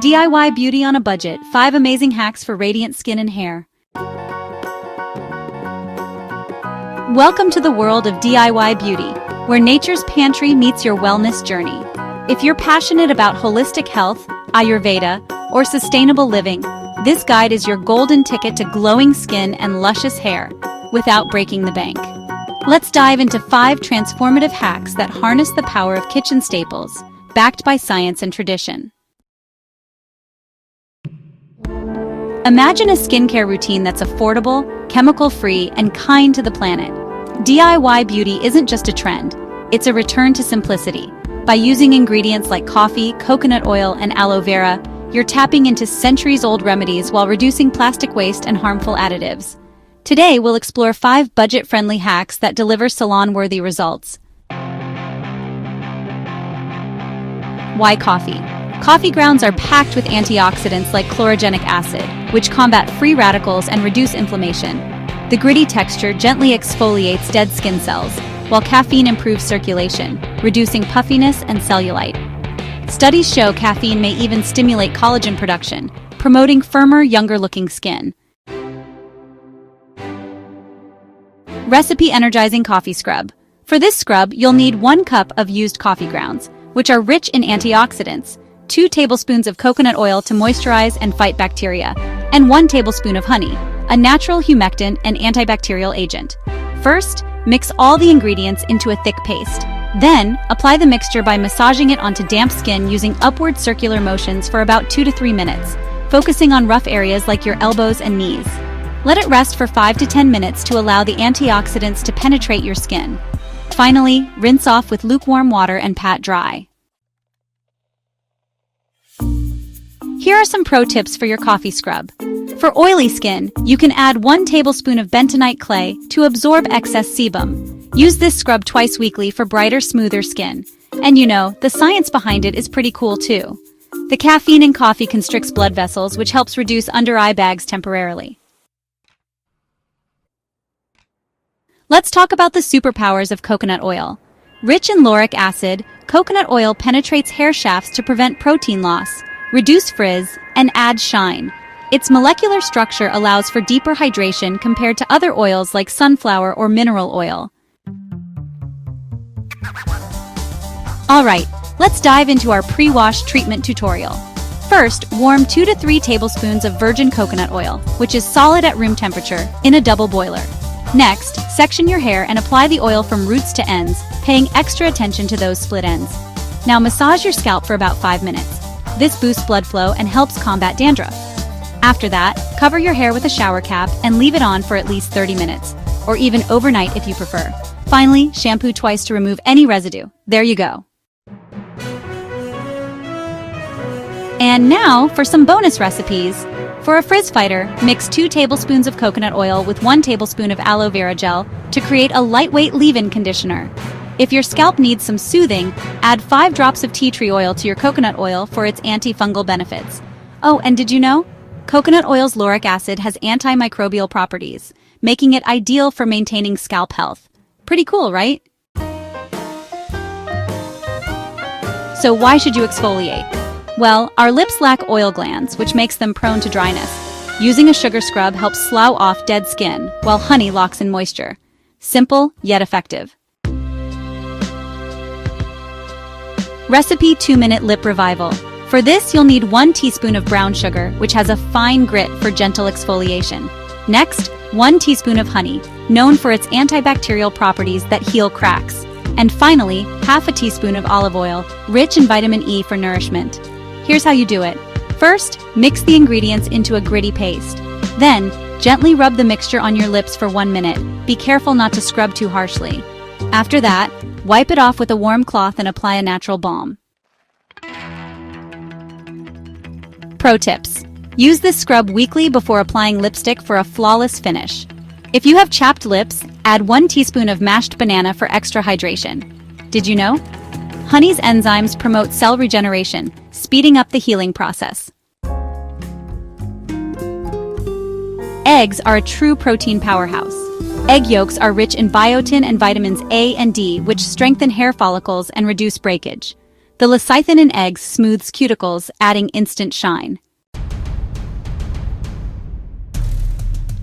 DIY beauty on a budget, 5 amazing hacks for radiant skin and hair. Welcome to the world of DIY beauty, where nature's pantry meets your wellness journey. If you're passionate about holistic health, Ayurveda, or sustainable living, this guide is your golden ticket to glowing skin and luscious hair, without breaking the bank. Let's dive into 5 transformative hacks that harness the power of kitchen staples, backed by science and tradition. Imagine a skincare routine that's affordable, chemical-free, and kind to the planet. DIY beauty isn't just a trend, it's a return to simplicity. By using ingredients like coffee, coconut oil, and aloe vera, you're tapping into centuries-old remedies while reducing plastic waste and harmful additives. Today, we'll explore 5 budget-friendly hacks that deliver salon-worthy results. Why coffee? Coffee grounds are packed with antioxidants like chlorogenic acid, which combat free radicals and reduce inflammation. The gritty texture gently exfoliates dead skin cells, while caffeine improves circulation, reducing puffiness and cellulite. Studies show caffeine may even stimulate collagen production, promoting firmer, younger-looking skin. Recipe Energizing Coffee Scrub. For this scrub, you'll need 1 cup of used coffee grounds, which are rich in antioxidants, 2 tablespoons of coconut oil to moisturize and fight bacteria, and 1 tablespoon of honey, a natural humectant and antibacterial agent. First, mix all the ingredients into a thick paste. Then, apply the mixture by massaging it onto damp skin using upward circular motions for about 2 to 3 minutes, focusing on rough areas like your elbows and knees. Let it rest for 5 to 10 minutes to allow the antioxidants to penetrate your skin. Finally, rinse off with lukewarm water and pat dry. Here are some pro tips for your coffee scrub. For oily skin, you can add 1 tablespoon of bentonite clay to absorb excess sebum. Use this scrub twice weekly for brighter, smoother skin. And you know, the science behind it is pretty cool too. The caffeine in coffee constricts blood vessels, which helps reduce under-eye bags temporarily. Let's talk about the superpowers of coconut oil. Rich in lauric acid, coconut oil penetrates hair shafts to prevent protein loss, reduce frizz, and add shine. Its molecular structure allows for deeper hydration compared to other oils like sunflower or mineral oil. Alright, let's dive into our pre-wash treatment tutorial. First, warm 2 to 3 tablespoons of virgin coconut oil, which is solid at room temperature, in a double boiler. Next, section your hair and apply the oil from roots to ends, paying extra attention to those split ends. Now massage your scalp for about 5 minutes. This boosts blood flow and helps combat dandruff. After that, cover your hair with a shower cap and leave it on for at least 30 minutes, or even overnight if you prefer. Finally, shampoo twice to remove any residue. There you go. And now for some bonus recipes. For a frizz fighter, mix 2 tablespoons of coconut oil with 1 tablespoon of aloe vera gel to create a lightweight leave-in conditioner. If your scalp needs some soothing, add 5 drops of tea tree oil to your coconut oil for its antifungal benefits. Oh, and did you know? Coconut oil's lauric acid has antimicrobial properties, making it ideal for maintaining scalp health. Pretty cool, right? So why should you exfoliate? Well, our lips lack oil glands, which makes them prone to dryness. Using a sugar scrub helps slough off dead skin, while honey locks in moisture. Simple, yet effective. Recipe 2-minute lip revival. For this, you'll need 1 teaspoon of brown sugar, which has a fine grit for gentle exfoliation. Next, 1 teaspoon of honey, known for its antibacterial properties that heal cracks. And finally, half a teaspoon of olive oil, rich in vitamin E for nourishment. Here's how you do it. First, mix the ingredients into a gritty paste. Then, gently rub the mixture on your lips for 1 minute. Be careful not to scrub too harshly. After that, wipe it off with a warm cloth and apply a natural balm. Pro tips. Use this scrub weekly before applying lipstick for a flawless finish. If you have chapped lips, add 1 teaspoon of mashed banana for extra hydration. Did you know? Honey's enzymes promote cell regeneration, speeding up the healing process. Eggs are a true protein powerhouse. Egg yolks are rich in biotin and vitamins A and D, which strengthen hair follicles and reduce breakage. The lecithin in eggs smooths cuticles, adding instant shine.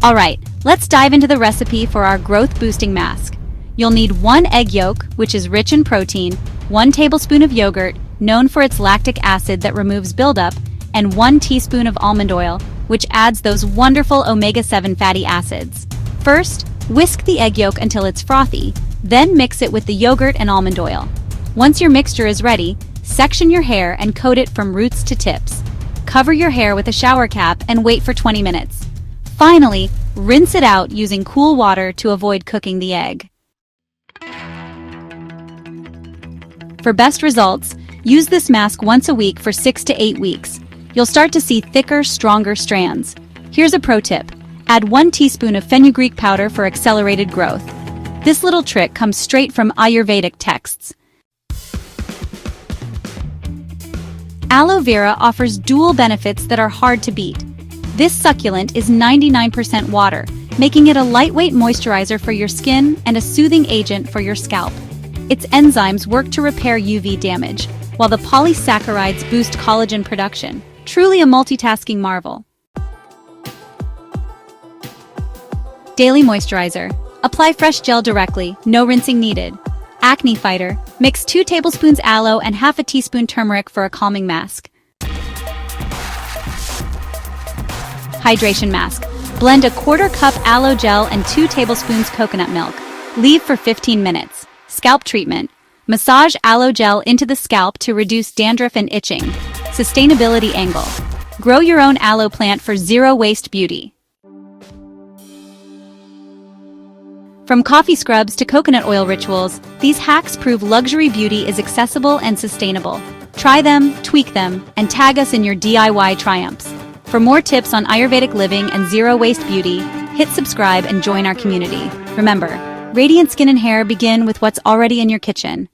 Alright, let's dive into the recipe for our growth-boosting mask. You'll need 1 egg yolk, which is rich in protein, 1 tablespoon of yogurt, known for its lactic acid that removes buildup, and 1 teaspoon of almond oil, which adds those wonderful omega-7 fatty acids. First, whisk the egg yolk until it's frothy, then mix it with the yogurt and almond oil. Once your mixture is ready, section your hair and coat it from roots to tips. Cover your hair with a shower cap and wait for 20 minutes. Finally, rinse it out using cool water to avoid cooking the egg. For best results, use this mask once a week for 6 to 8 weeks. You'll start to see thicker, stronger strands. Here's a pro tip. Add 1 teaspoon of fenugreek powder for accelerated growth. This little trick comes straight from Ayurvedic texts. Aloe Vera offers dual benefits that are hard to beat. This succulent is 99% water, making it a lightweight moisturizer for your skin and a soothing agent for your scalp. Its enzymes work to repair UV damage, while the polysaccharides boost collagen production. Truly a multitasking marvel. Daily moisturizer. Apply fresh gel directly, no rinsing needed. Acne fighter. Mix 2 tablespoons aloe and half a teaspoon turmeric for a calming mask. Hydration mask. Blend a 1/4 cup aloe gel and 2 tablespoons coconut milk. Leave for 15 minutes. Scalp treatment. Massage aloe gel into the scalp to reduce dandruff and itching. Sustainability angle. Grow your own aloe plant for zero-waste beauty. From coffee scrubs to coconut oil rituals, these hacks prove luxury beauty is accessible and sustainable. Try them, tweak them, and tag us in your DIY triumphs. For more tips on Ayurvedic living and zero-waste beauty, hit subscribe and join our community. Remember, radiant skin and hair begin with what's already in your kitchen.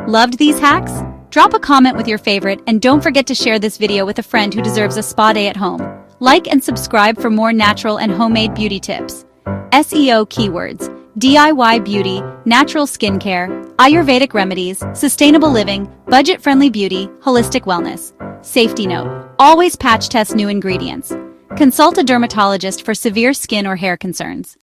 Loved these hacks? Drop a comment with your favorite and don't forget to share this video with a friend who deserves a spa day at home. Like and subscribe for more natural and homemade beauty tips. SEO keywords: DIY beauty, natural skincare, Ayurvedic remedies, sustainable living, budget-friendly beauty, holistic wellness. Safety note: always patch test new ingredients. Consult a dermatologist for severe skin or hair concerns.